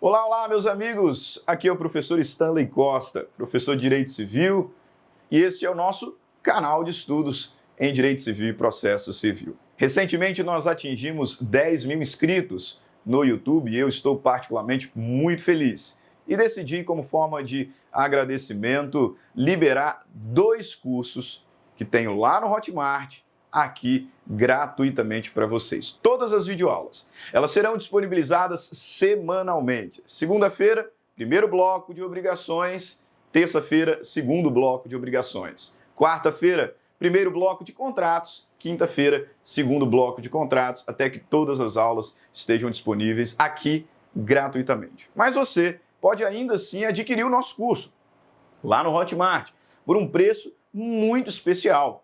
Olá, olá, meus amigos! Aqui é o professor Stanley Costa, professor de Direito Civil, e este é o nosso canal de estudos em Direito Civil e Processo Civil. Recentemente nós atingimos 10 mil inscritos no YouTube e eu estou particularmente muito feliz. E decidi, como forma de agradecimento, liberar 2 cursos que tenho lá no Hotmart, aqui gratuitamente para vocês. Todas as videoaulas. Elas serão disponibilizadas semanalmente. Segunda-feira, primeiro bloco de obrigações. Terça-feira, segundo bloco de obrigações. Quarta-feira, primeiro bloco de contratos. Quinta-feira, segundo bloco de contratos, até que todas as aulas estejam disponíveis aqui gratuitamente. Mas você pode ainda assim adquirir o nosso curso lá no Hotmart por um preço muito especial.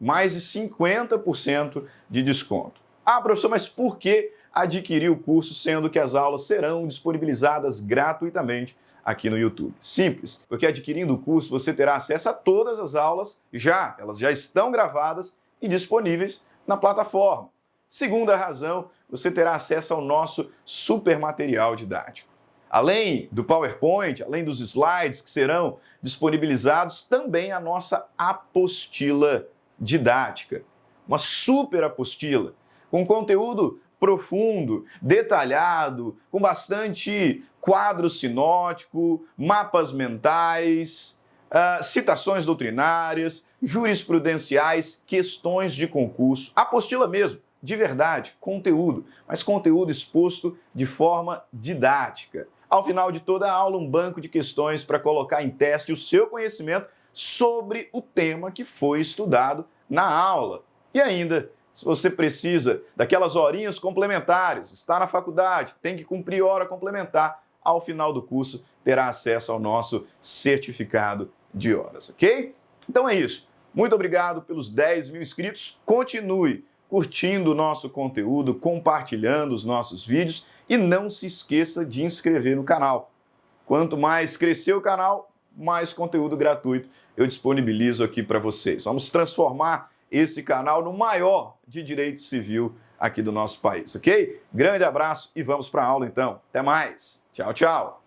Mais de 50% de desconto. Ah, professor, mas por que adquirir o curso sendo que as aulas serão disponibilizadas gratuitamente aqui no YouTube? Simples, porque adquirindo o curso você terá acesso a todas as aulas elas já estão gravadas e disponíveis na plataforma. Segunda razão, você terá acesso ao nosso super material didático. Além do PowerPoint, além dos slides que serão disponibilizados, também a nossa apostila didática, uma super apostila, com conteúdo profundo, detalhado, com bastante quadro sinótico, mapas mentais, citações doutrinárias, jurisprudenciais, questões de concurso, apostila mesmo, de verdade, conteúdo, mas conteúdo exposto de forma didática. Ao final de toda a aula, um banco de questões para colocar em teste o seu conhecimento sobre o tema que foi estudado na aula. E ainda, se você precisa daquelas horinhas complementares, está na faculdade, tem que cumprir hora complementar, ao final do curso terá acesso ao nosso certificado de horas, ok? Então é isso. Muito obrigado pelos 10 mil inscritos. Continue curtindo o nosso conteúdo, compartilhando os nossos vídeos e não se esqueça de inscrever no canal. Quanto mais crescer o canal, mais conteúdo gratuito eu disponibilizo aqui para vocês. Vamos transformar esse canal no maior de direito civil aqui do nosso país, ok? Grande abraço e vamos para a aula então. Até mais. Tchau, tchau.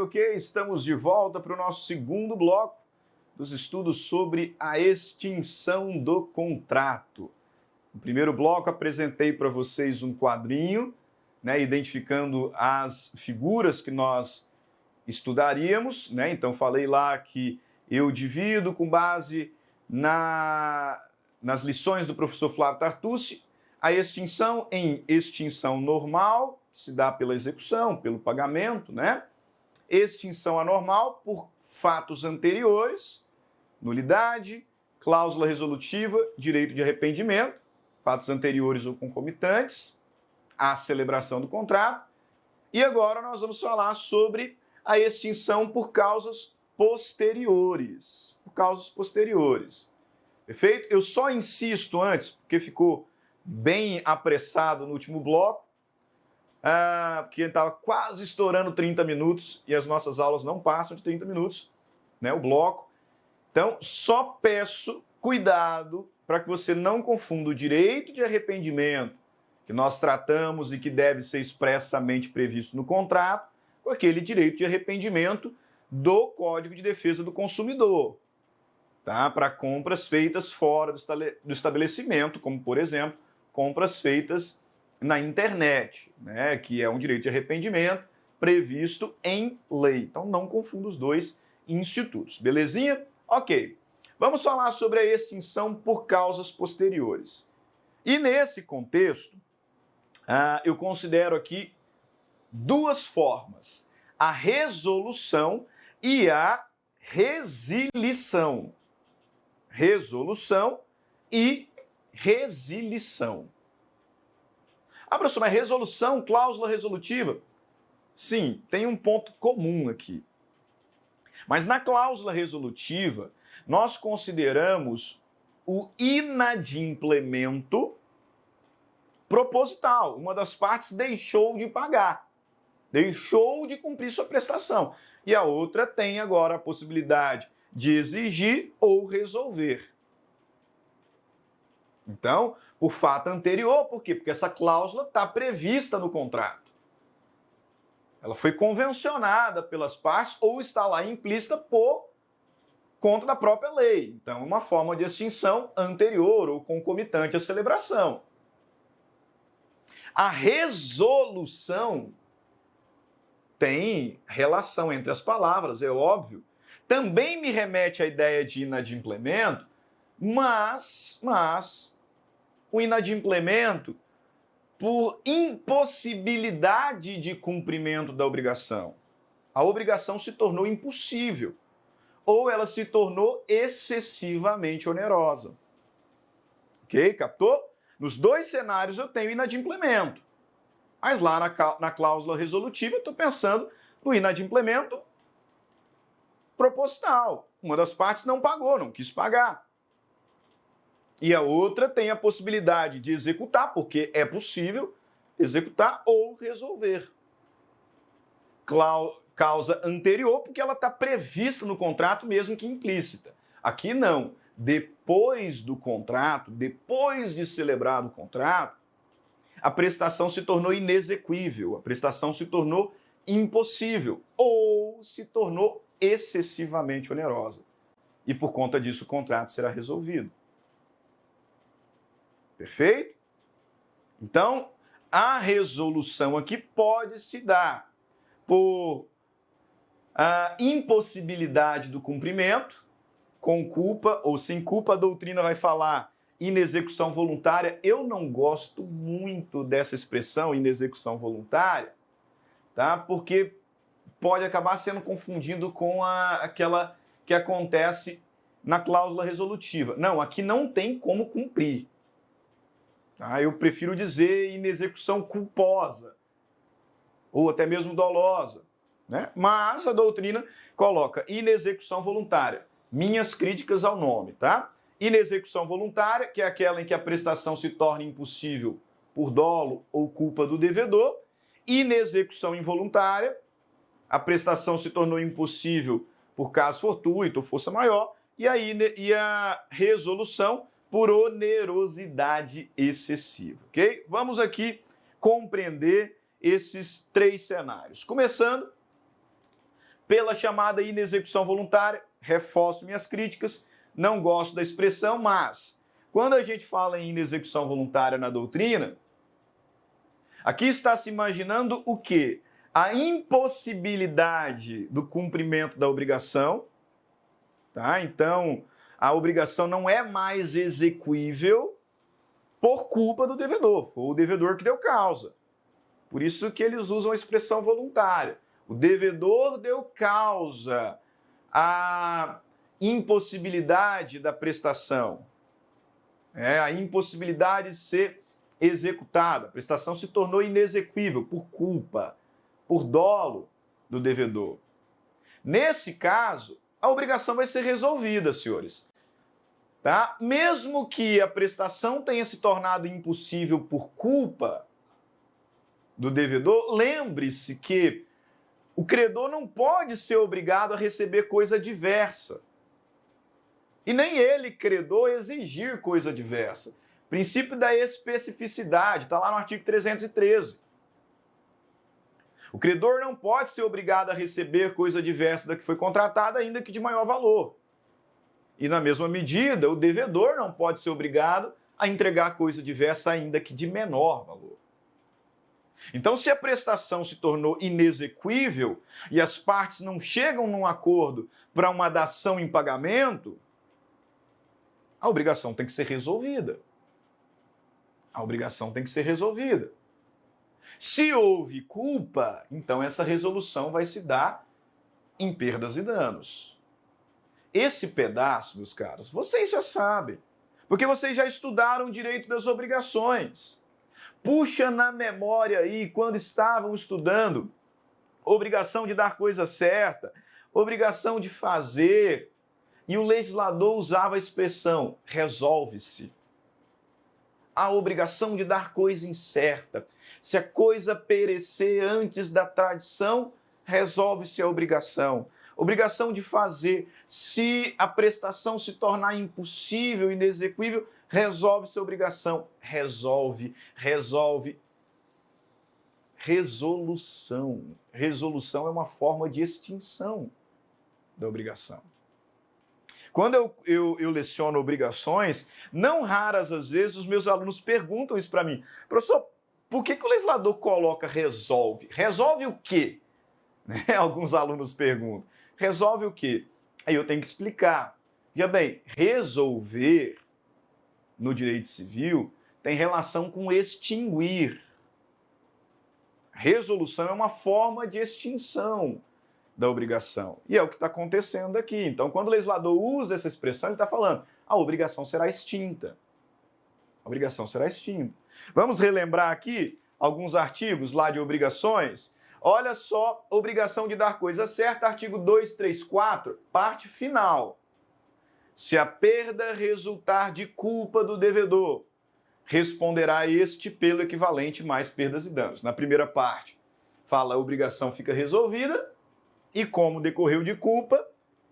Ok, estamos de volta para o nosso segundo bloco dos estudos sobre a extinção do contrato. No primeiro bloco, apresentei para vocês um quadrinho, identificando as figuras que nós estudaríamos. Então, falei lá que eu divido com base nas lições do professor Flávio Tartucci a extinção em extinção normal, que se dá pela execução, pelo pagamento, extinção anormal por fatos anteriores, nulidade, cláusula resolutiva, direito de arrependimento, fatos anteriores ou concomitantes, à celebração do contrato. E agora nós vamos falar sobre a extinção por causas posteriores. Perfeito? Eu só insisto antes, porque ficou bem apressado no último bloco, porque estava quase estourando 30 minutos e as nossas aulas não passam de 30 minutos, o bloco. Então, só peço cuidado para que você não confunda o direito de arrependimento que nós tratamos e que deve ser expressamente previsto no contrato com aquele direito de arrependimento do Código de Defesa do Consumidor, para compras feitas fora do estabelecimento, como, por exemplo, compras feitas na internet, que é um direito de arrependimento previsto em lei. Então, não confunda os dois institutos, belezinha? Ok, vamos falar sobre a extinção por causas posteriores. E nesse contexto, eu considero aqui 2 formas, a resolução e a resilição. Resolução e resilição. Professor, mas resolução, cláusula resolutiva? Sim, tem um ponto comum aqui. Mas na cláusula resolutiva, nós consideramos o inadimplemento proposital. Uma das partes deixou de pagar, deixou de cumprir sua prestação. E a outra tem agora a possibilidade de exigir ou resolver. Então, por fato anterior, por quê? Porque essa cláusula está prevista no contrato. Ela foi convencionada pelas partes ou está lá implícita por conta da própria lei. Então, é uma forma de extinção anterior ou concomitante à celebração. A resolução tem relação entre as palavras, é óbvio. Também me remete à ideia de inadimplemento, mas o inadimplemento por impossibilidade de cumprimento da obrigação. A obrigação se tornou impossível ou ela se tornou excessivamente onerosa. Ok? Captou? Nos dois cenários eu tenho inadimplemento. Mas lá na cláusula resolutiva eu estou pensando no inadimplemento proposital. Uma das partes não pagou, não quis pagar. E a outra tem a possibilidade de executar, porque é possível executar ou resolver. Causa anterior, porque ela está prevista no contrato, mesmo que implícita. Aqui não. Depois do contrato, depois de celebrado o contrato, a prestação se tornou inexequível, a prestação se tornou impossível ou se tornou excessivamente onerosa. E por conta disso o contrato será resolvido. Perfeito? Então, a resolução aqui pode se dar por a impossibilidade do cumprimento, com culpa ou sem culpa. A doutrina vai falar inexecução voluntária. Eu não gosto muito dessa expressão, inexecução voluntária, tá? Porque pode acabar sendo confundido com aquela que acontece na cláusula resolutiva. Não, aqui não tem como cumprir. Tá? Eu prefiro dizer inexecução culposa, ou até mesmo dolosa, né? Mas a doutrina coloca inexecução voluntária. Minhas críticas ao nome, tá? Inexecução voluntária, que é aquela em que a prestação se torna impossível por dolo ou culpa do devedor. Inexecução involuntária, a prestação se tornou impossível por caso fortuito ou força maior. E a resolução por onerosidade excessiva, ok? Vamos aqui compreender esses três cenários. Começando pela chamada inexecução voluntária, reforço minhas críticas, não gosto da expressão, mas quando a gente fala em inexecução voluntária na doutrina, aqui está se imaginando o quê? A impossibilidade do cumprimento da obrigação, tá? Então, a obrigação não é mais exequível por culpa do devedor, foi o devedor que deu causa. Por isso que eles usam a expressão voluntária. O devedor deu causa à impossibilidade da prestação, a impossibilidade de ser executada. A prestação se tornou inexequível por culpa, por dolo do devedor. Nesse caso, a obrigação vai ser resolvida, senhores. Tá? Mesmo que a prestação tenha se tornado impossível por culpa do devedor, lembre-se que o credor não pode ser obrigado a receber coisa diversa. E nem ele, credor, exigir coisa diversa. Princípio da especificidade, está lá no artigo 313. O credor não pode ser obrigado a receber coisa diversa da que foi contratada, ainda que de maior valor. E na mesma medida, o devedor não pode ser obrigado a entregar coisa diversa, ainda que de menor valor. Então, se a prestação se tornou inexequível e as partes não chegam num acordo para uma dação em pagamento, a obrigação tem que ser resolvida. A obrigação tem que ser resolvida. Se houve culpa, então essa resolução vai se dar em perdas e danos. Esse pedaço, meus caros, vocês já sabem, porque vocês já estudaram o direito das obrigações. Puxa na memória aí, quando estavam estudando, obrigação de dar coisa certa, obrigação de fazer, e o legislador usava a expressão resolve-se. A obrigação de dar coisa incerta. Se a coisa perecer antes da tradição, resolve-se a obrigação. Obrigação de fazer. Se a prestação se tornar impossível, inexequível, resolve-se a obrigação. Resolve. Resolução. Resolução é uma forma de extinção da obrigação. Quando eu leciono obrigações, não raras às vezes os meus alunos perguntam isso para mim. Professor, por que o legislador coloca resolve? Resolve o quê? Alguns alunos perguntam. Resolve o quê? Aí eu tenho que explicar. Veja bem, resolver no direito civil tem relação com extinguir. Resolução é uma forma de extinção da obrigação. E é o que está acontecendo aqui. Então, quando o legislador usa essa expressão, ele está falando, a obrigação será extinta. A obrigação será extinta. Vamos relembrar aqui alguns artigos lá de obrigações. Olha só, obrigação de dar coisa certa, artigo 234, parte final. Se a perda resultar de culpa do devedor, responderá este pelo equivalente mais perdas e danos. Na primeira parte, fala a obrigação fica resolvida e como decorreu de culpa,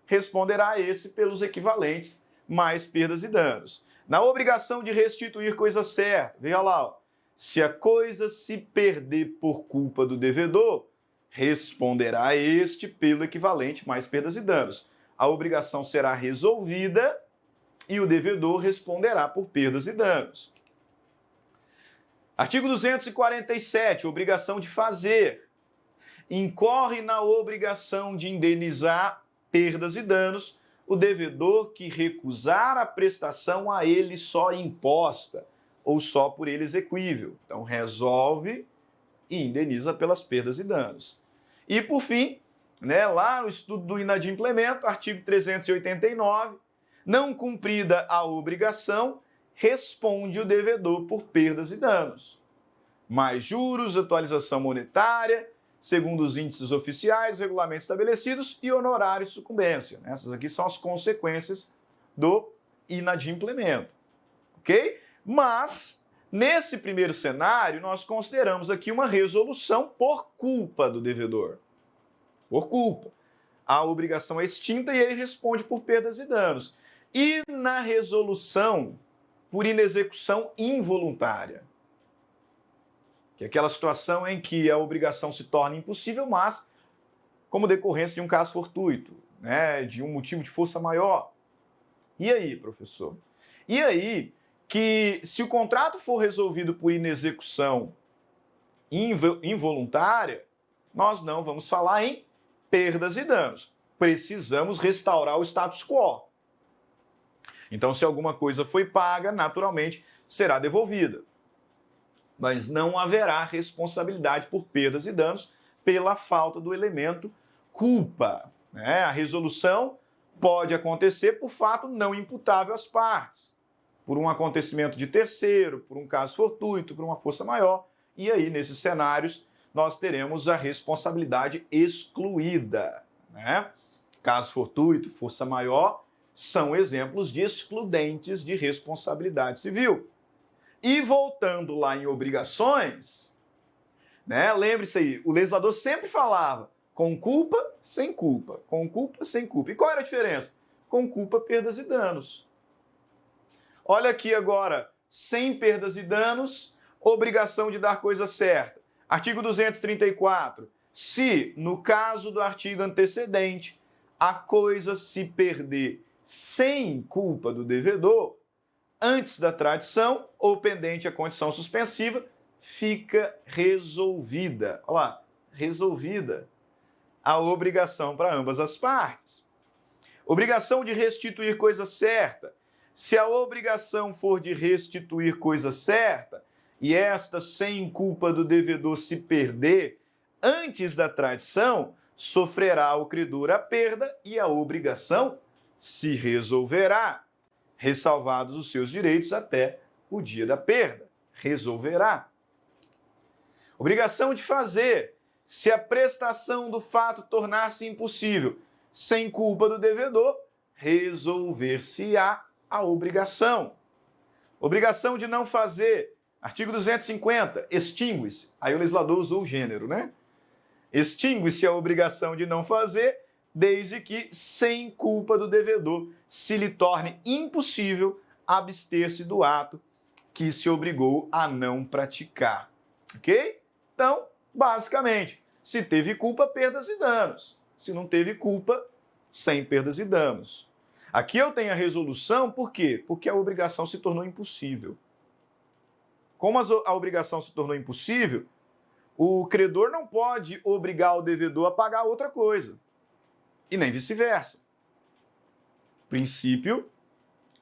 responderá esse pelos equivalentes mais perdas e danos. Na obrigação de restituir coisa certa, veja lá, ó, se a coisa se perder por culpa do devedor, responderá este pelo equivalente mais perdas e danos. A obrigação será resolvida e o devedor responderá por perdas e danos. Artigo 247, obrigação de fazer. Incorre na obrigação de indenizar perdas e danos o devedor que recusar a prestação a ele só imposta ou só por ele exequível. Então, resolve e indeniza pelas perdas e danos. E, por fim, lá no estudo do inadimplemento, artigo 389, não cumprida a obrigação, responde o devedor por perdas e danos. Mais juros, atualização monetária, segundo os índices oficiais, regulamentos estabelecidos e honorário de sucumbência. Essas aqui são as consequências do inadimplemento, ok? Mas, nesse primeiro cenário, nós consideramos aqui uma resolução por culpa do devedor. Por culpa. A obrigação é extinta e ele responde por perdas e danos. E na resolução por inexecução involuntária, que é aquela situação em que a obrigação se torna impossível, mas como decorrência de um caso fortuito, de um motivo de força maior. E aí, professor? E aí que se o contrato for resolvido por inexecução involuntária, nós não vamos falar em perdas e danos. Precisamos restaurar o status quo. Então, se alguma coisa foi paga, naturalmente será devolvida. Mas não haverá responsabilidade por perdas e danos pela falta do elemento culpa. A resolução pode acontecer por fato não imputável às partes, por um acontecimento de terceiro, por um caso fortuito, por uma força maior. E aí, nesses cenários, nós teremos a responsabilidade excluída. Caso fortuito, força maior, são exemplos de excludentes de responsabilidade civil. E voltando lá em obrigações, lembre-se aí, o legislador sempre falava com culpa, sem culpa, com culpa, sem culpa. E qual era a diferença? Com culpa, perdas e danos. Olha aqui agora, sem perdas e danos, obrigação de dar coisa certa. Artigo 234. Se, no caso do artigo antecedente, a coisa se perder sem culpa do devedor, antes da tradição ou pendente a condição suspensiva, fica resolvida. Olha lá, resolvida a obrigação para ambas as partes. Obrigação de restituir coisa certa. Se a obrigação for de restituir coisa certa, e esta sem culpa do devedor se perder antes da tradição, sofrerá o credor a perda e a obrigação se resolverá, ressalvados os seus direitos até o dia da perda. Resolverá. Obrigação de fazer. Se a prestação do fato tornar-se impossível, sem culpa do devedor, resolver-se-á a obrigação. Obrigação de não fazer. Artigo 250. Extingue-se. Aí o legislador usou o gênero, Extingue-se a obrigação de não fazer desde que, sem culpa do devedor, se lhe torne impossível abster-se do ato que se obrigou a não praticar. Ok? Então, basicamente, se teve culpa, perdas e danos. Se não teve culpa, sem perdas e danos. Aqui eu tenho a resolução, por quê? Porque a obrigação se tornou impossível. Como a obrigação se tornou impossível, o credor não pode obrigar o devedor a pagar outra coisa. E nem vice-versa. Princípio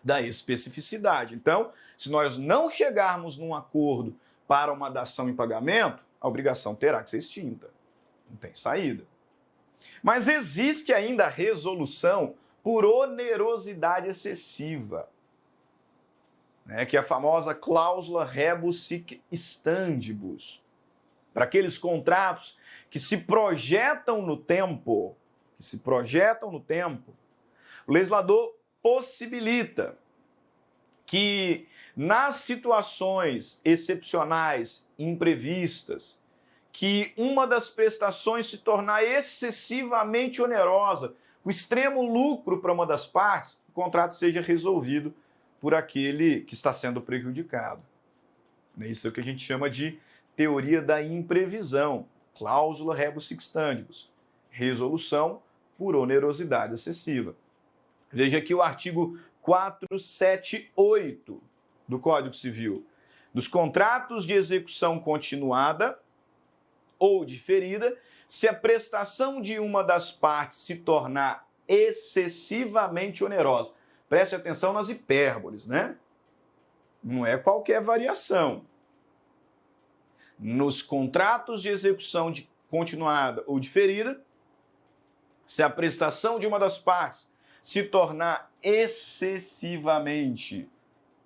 da especificidade. Então, se nós não chegarmos num acordo para uma dação em pagamento, a obrigação terá que ser extinta. Não tem saída. Mas existe ainda a resolução por onerosidade excessiva, né, que é a famosa cláusula rebus sic stantibus. Para aqueles contratos que se projetam no tempo, o legislador possibilita que nas situações excepcionais, imprevistas, que uma das prestações se tornar excessivamente onerosa, o extremo lucro para uma das partes, o contrato seja resolvido por aquele que está sendo prejudicado. Isso é o que a gente chama de teoria da imprevisão, cláusula rebus sic stantibus, resolução por onerosidade excessiva. Veja aqui o artigo 478 do Código Civil. Nos contratos de execução continuada ou diferida, se a prestação de uma das partes se tornar excessivamente onerosa. Preste atenção nas hipérboles, né? Não é qualquer variação. Nos contratos de execução continuada ou diferida, se a prestação de uma das partes se tornar excessivamente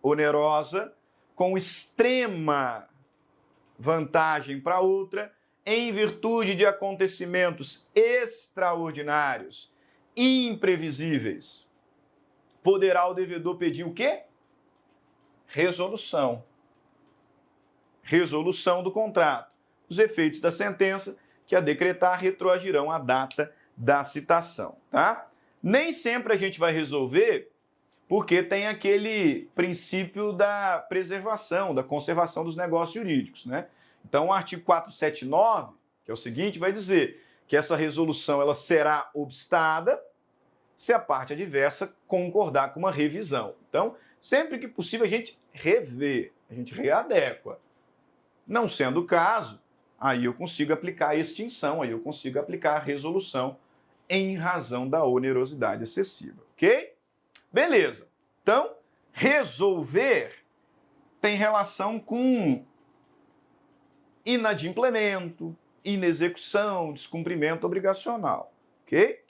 onerosa, com extrema vantagem para outra, em virtude de acontecimentos extraordinários, imprevisíveis, poderá o devedor pedir o quê? Resolução. Resolução do contrato. Os efeitos da sentença que a decretar retroagirão à data da citação, tá? Nem sempre a gente vai resolver porque tem aquele princípio da preservação, da conservação dos negócios jurídicos, né? Então, o artigo 479, que é o seguinte, vai dizer que essa resolução ela será obstada se a parte adversa concordar com uma revisão. Então, sempre que possível, a gente revê, a gente readequa. Não sendo o caso, aí eu consigo aplicar a extinção, aí eu consigo aplicar a resolução em razão da onerosidade excessiva, ok? Beleza. Então, resolver tem relação com inadimplemento, inexecução, descumprimento obrigacional, ok?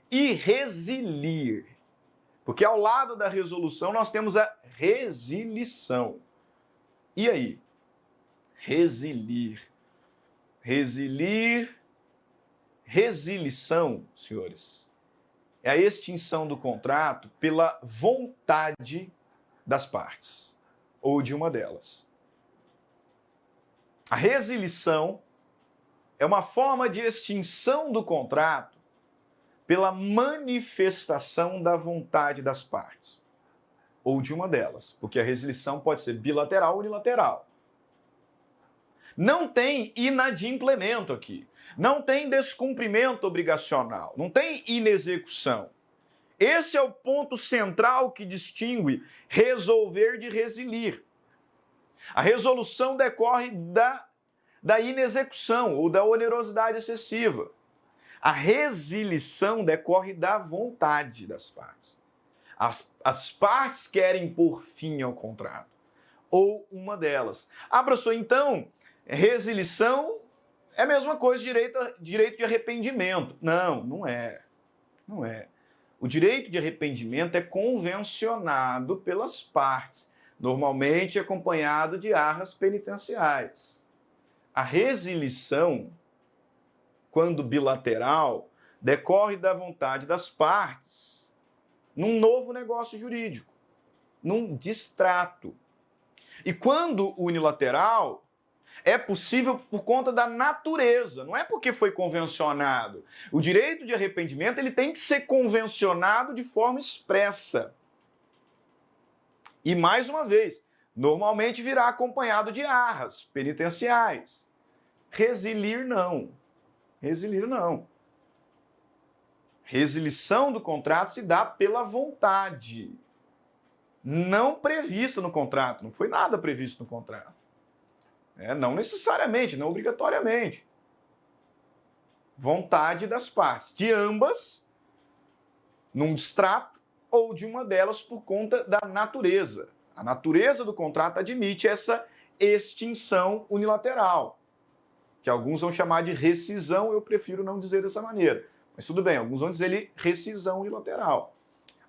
E resilir, porque ao lado da resolução nós temos a resilição. E aí? Resilir. Resilição, senhores, é a extinção do contrato pela vontade das partes, ou de uma delas. A resilição é uma forma de extinção do contrato pela manifestação da vontade das partes, ou de uma delas, porque a resilição pode ser bilateral ou unilateral. Não tem inadimplemento aqui, não tem descumprimento obrigacional, não tem inexecução. Esse é o ponto central que distingue resolver de resilir. A resolução decorre da inexecução ou da onerosidade excessiva. A resilição decorre da vontade das partes. As partes querem pôr fim ao contrato, ou uma delas. Professor, então, resilição é a mesma coisa, direito de arrependimento. Não, não é. Não é. O direito de arrependimento é convencionado pelas partes, normalmente acompanhado de arras penitenciais. A resilição, quando bilateral, decorre da vontade das partes num novo negócio jurídico, num distrato. E quando unilateral, É possível por conta da natureza, não é porque foi convencionado. O direito de arrependimento ele tem que ser convencionado de forma expressa. E mais uma vez, normalmente virá acompanhado de arras penitenciais. Resilir não. Resilir não. Resilição do contrato se dá pela vontade, não prevista no contrato. Não foi nada previsto no contrato. Não necessariamente, não obrigatoriamente. Vontade das partes, de ambas, num distrato, ou de uma delas por conta da natureza. A natureza do contrato admite essa extinção unilateral, que alguns vão chamar de rescisão, eu prefiro não dizer dessa maneira. Mas tudo bem, alguns vão dizer rescisão unilateral.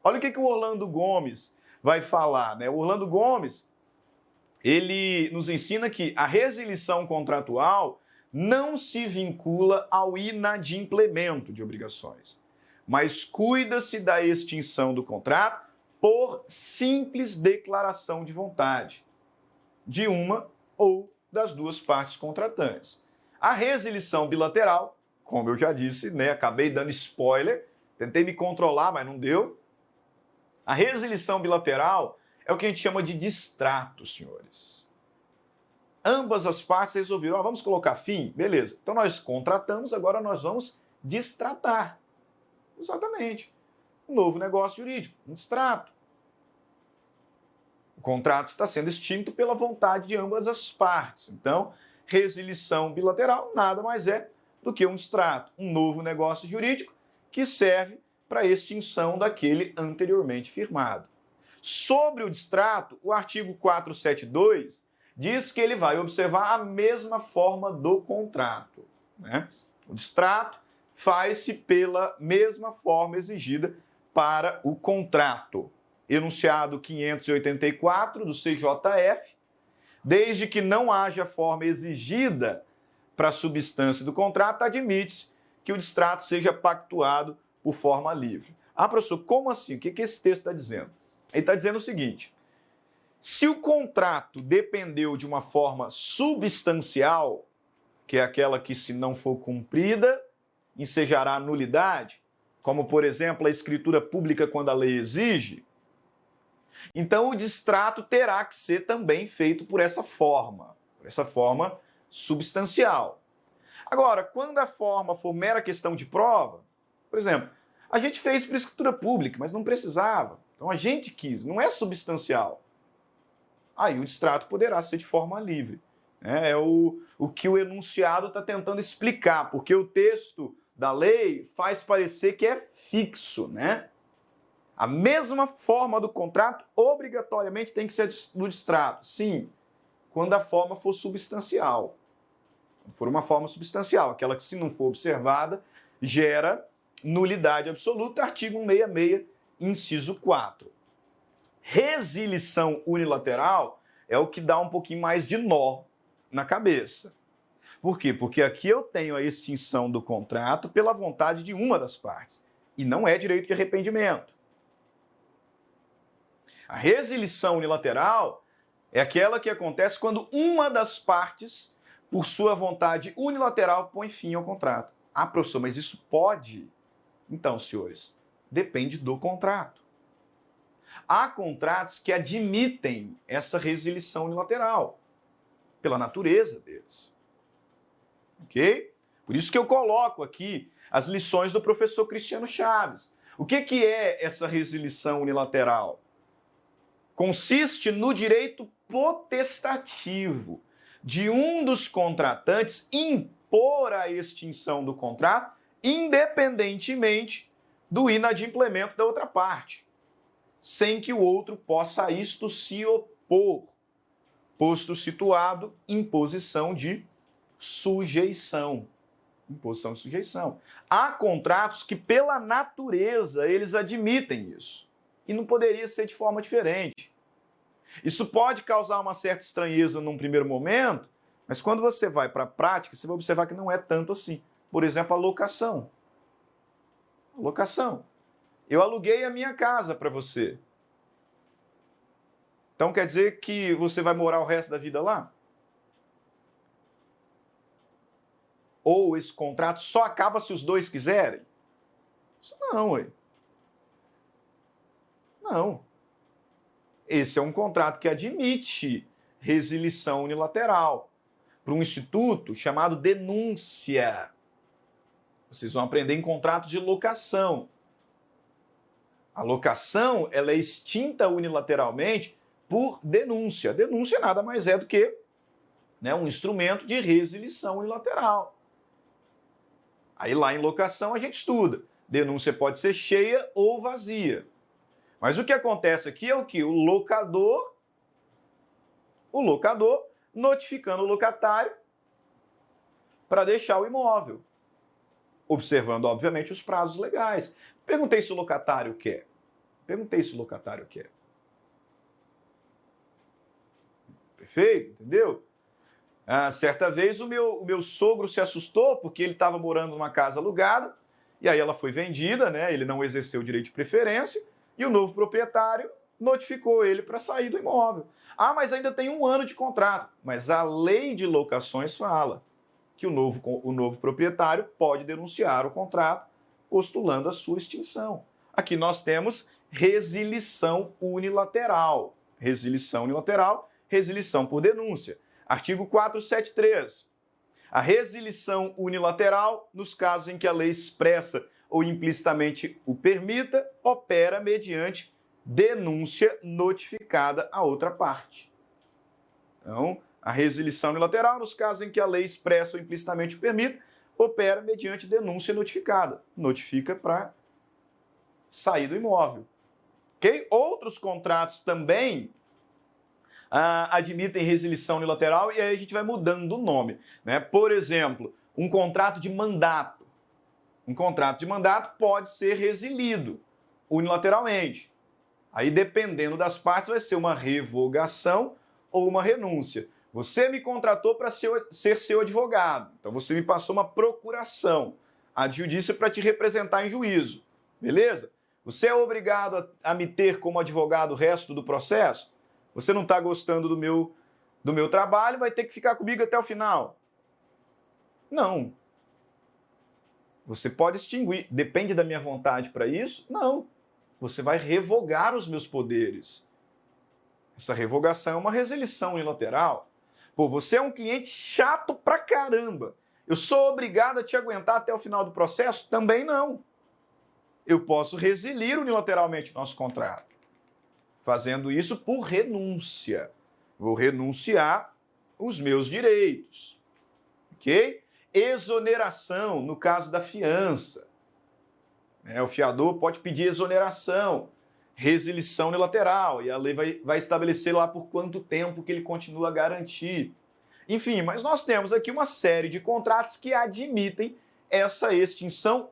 Olha o que o Orlando Gomes vai falar, né? O Orlando Gomes, ele nos ensina que a resilição contratual não se vincula ao inadimplemento de obrigações, mas cuida-se da extinção do contrato por simples declaração de vontade de uma ou das duas partes contratantes. A resilição bilateral, como eu já disse, né, acabei dando spoiler, tentei me controlar, mas não deu. A resilição bilateral é o que a gente chama de distrato, senhores. Ambas as partes resolveram, vamos colocar fim? Beleza. Então nós contratamos, agora nós vamos distratar. Exatamente. Um novo negócio jurídico, um distrato. O contrato está sendo extinto pela vontade de ambas as partes. Então, resilição bilateral nada mais é do que um distrato, um novo negócio jurídico que serve para a extinção daquele anteriormente firmado. Sobre o distrato, o artigo 472 diz que ele vai observar a mesma forma do contrato, né? O distrato faz-se pela mesma forma exigida para o contrato. Enunciado 584 do CJF, desde que não haja forma exigida para a substância do contrato, admite-se que o distrato seja pactuado por forma livre. Ah, professor, como assim? O que esse texto está dizendo? Ele está dizendo o seguinte: se o contrato dependeu de uma forma substancial, que é aquela que, se não for cumprida, ensejará nulidade, como, por exemplo, a escritura pública quando a lei exige, então o distrato terá que ser também feito por essa forma substancial. Agora, quando a forma for mera questão de prova, por exemplo, a gente fez por escritura pública, mas não precisava. Então a gente quis, não é substancial. Aí o distrato poderá ser de forma livre. É o que o enunciado está tentando explicar, porque o texto da lei faz parecer que é fixo, né? A mesma forma do contrato obrigatoriamente tem que ser do distrato. Sim, quando a forma for substancial. For uma forma substancial, aquela que, se não for observada, gera nulidade absoluta, artigo 166, inciso 4. Resilição unilateral é o que dá um pouquinho mais de nó na cabeça. Por quê? Porque aqui eu tenho a extinção do contrato pela vontade de uma das partes, e não é direito de arrependimento. A resilição unilateral é aquela que acontece quando uma das partes, por sua vontade unilateral, põe fim ao contrato. Ah, professor, mas isso pode? Então, senhores, depende do contrato. Há contratos que admitem essa resilição unilateral, pela natureza deles. Ok? Por isso que eu coloco aqui as lições do professor Cristiano Chaves. O que é essa resilição unilateral? Consiste no direito potestativo de um dos contratantes impor a extinção do contrato, independentemente do inadimplemento da outra parte, sem que o outro possa a isto se opor, posto situado em posição de sujeição. Em posição de sujeição. Há contratos que, pela natureza, eles admitem isso. E não poderia ser de forma diferente. Isso pode causar uma certa estranheza num primeiro momento, mas quando você vai para a prática, você vai observar que não é tanto assim. Por exemplo, a locação. Locação. Eu aluguei a minha casa para você. Então quer dizer que você vai morar o resto da vida lá? Ou esse contrato só acaba se os dois quiserem? Isso não, ué. Não. Esse é um contrato que admite resilição unilateral para um instituto chamado denúncia. Vocês vão aprender em contrato de locação. A locação ela é extinta unilateralmente por denúncia. A denúncia nada mais é do que, né, um instrumento de resilição unilateral. Aí lá em locação a gente estuda. Denúncia pode ser cheia ou vazia. Mas o que acontece aqui é o que? O locador notificando o locatário para deixar o imóvel, observando, obviamente, os prazos legais. Perguntei se o locatário quer. Perfeito, entendeu? Certa vez o meu sogro se assustou porque ele estava morando numa casa alugada e aí ela foi vendida, né? Ele não exerceu o direito de preferência e o novo proprietário notificou ele para sair do imóvel. Ah, mas ainda tem 1 ano de contrato. Mas a lei de locações fala que o novo proprietário pode denunciar o contrato postulando a sua extinção. Aqui nós temos resilição unilateral. Resilição unilateral, resilição por denúncia. Artigo 473. A resilição unilateral, nos casos em que a lei expressa ou implicitamente o permita, opera mediante denúncia notificada à outra parte. Então, a resilição unilateral, nos casos em que a lei expressa ou implicitamente o permita, opera mediante denúncia notificada. Notifica para sair do imóvel. Okay? Outros contratos também admitem resilição unilateral e aí a gente vai mudando o nome, né? Por exemplo, um contrato de mandato. Um contrato de mandato pode ser resilido unilateralmente. Aí, dependendo das partes, vai ser uma revogação ou uma renúncia. Você me contratou para ser seu advogado, então você me passou uma procuração ad judicia para te representar em juízo, beleza? Você é obrigado a me ter como advogado o resto do processo? Você não está gostando do meu trabalho, vai ter que ficar comigo até o final. Não. Você pode extinguir. Depende da minha vontade para isso? Não. Você vai revogar os meus poderes. Essa revogação é uma resilição unilateral. Pô, você é um cliente chato pra caramba. Eu sou obrigado a te aguentar até o final do processo? Também não. Eu posso resilir unilateralmente o nosso contrato. Fazendo isso por renúncia. Vou renunciar os meus direitos. Ok? Exoneração, no caso da fiança. O fiador pode pedir exoneração, resilição unilateral, e a lei vai estabelecer lá por quanto tempo que ele continua a garantir. Enfim, mas nós temos aqui uma série de contratos que admitem essa extinção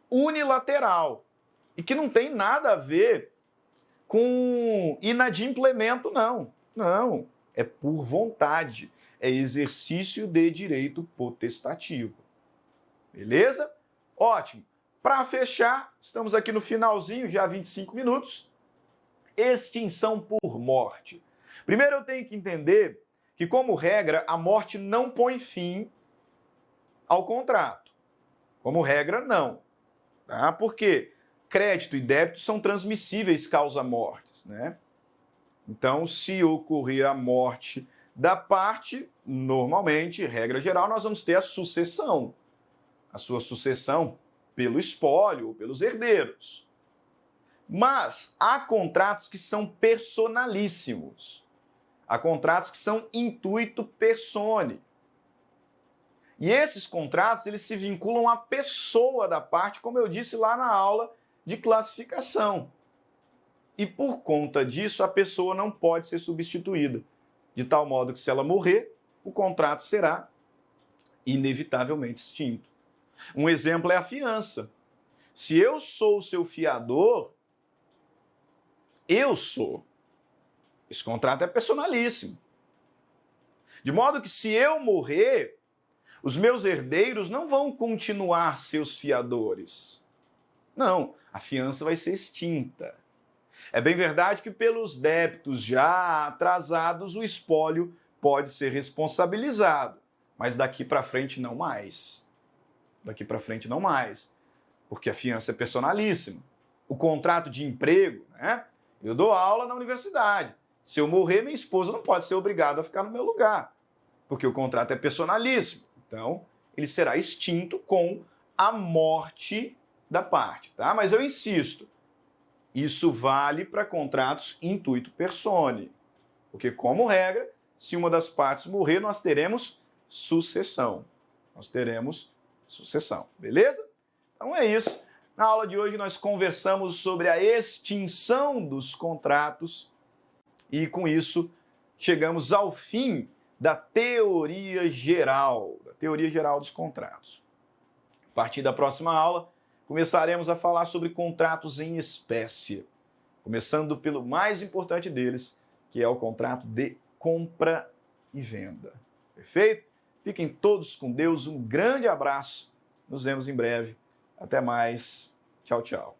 unilateral e que não tem nada a ver com inadimplemento, não. Não, é por vontade, é exercício de direito potestativo. Beleza? Ótimo. Para fechar, estamos aqui no finalzinho, já 25 minutos. Extinção por morte. Primeiro eu tenho que entender que, como regra, a morte não põe fim ao contrato. Como regra, não. Tá? Porque crédito e débito são transmissíveis causa-mortes, né? Então, se ocorrer a morte da parte, normalmente, regra geral, nós vamos ter a sucessão. A sua sucessão pelo espólio ou pelos herdeiros. Mas há contratos que são personalíssimos. Há contratos que são intuito personae. E esses contratos, eles se vinculam à pessoa da parte, como eu disse lá na aula de classificação. E por conta disso, a pessoa não pode ser substituída. De tal modo que, se ela morrer, o contrato será inevitavelmente extinto. Um exemplo é a fiança. Se eu sou o seu fiador, eu sou. Esse contrato é personalíssimo. De modo que, se eu morrer, os meus herdeiros não vão continuar seus fiadores. Não, a fiança vai ser extinta. É bem verdade que, pelos débitos já atrasados, o espólio pode ser responsabilizado. mas daqui para frente não mais. Daqui para frente não mais, porque a fiança é personalíssima. O contrato de emprego, né? Eu dou aula na universidade. Se eu morrer, minha esposa não pode ser obrigada a ficar no meu lugar, porque o contrato é personalíssimo. Então, ele será extinto com a morte da parte, tá? Mas eu insisto, isso vale para contratos intuito personae, porque, como regra, se uma das partes morrer, nós teremos sucessão. Beleza? Então é isso. Na aula de hoje nós conversamos sobre a extinção dos contratos e, com isso, chegamos ao fim da teoria geral dos contratos. A partir da próxima aula, começaremos a falar sobre contratos em espécie, começando pelo mais importante deles, que é o contrato de compra e venda. Perfeito? Fiquem todos com Deus, um grande abraço, nos vemos em breve. Até mais. Tchau, tchau.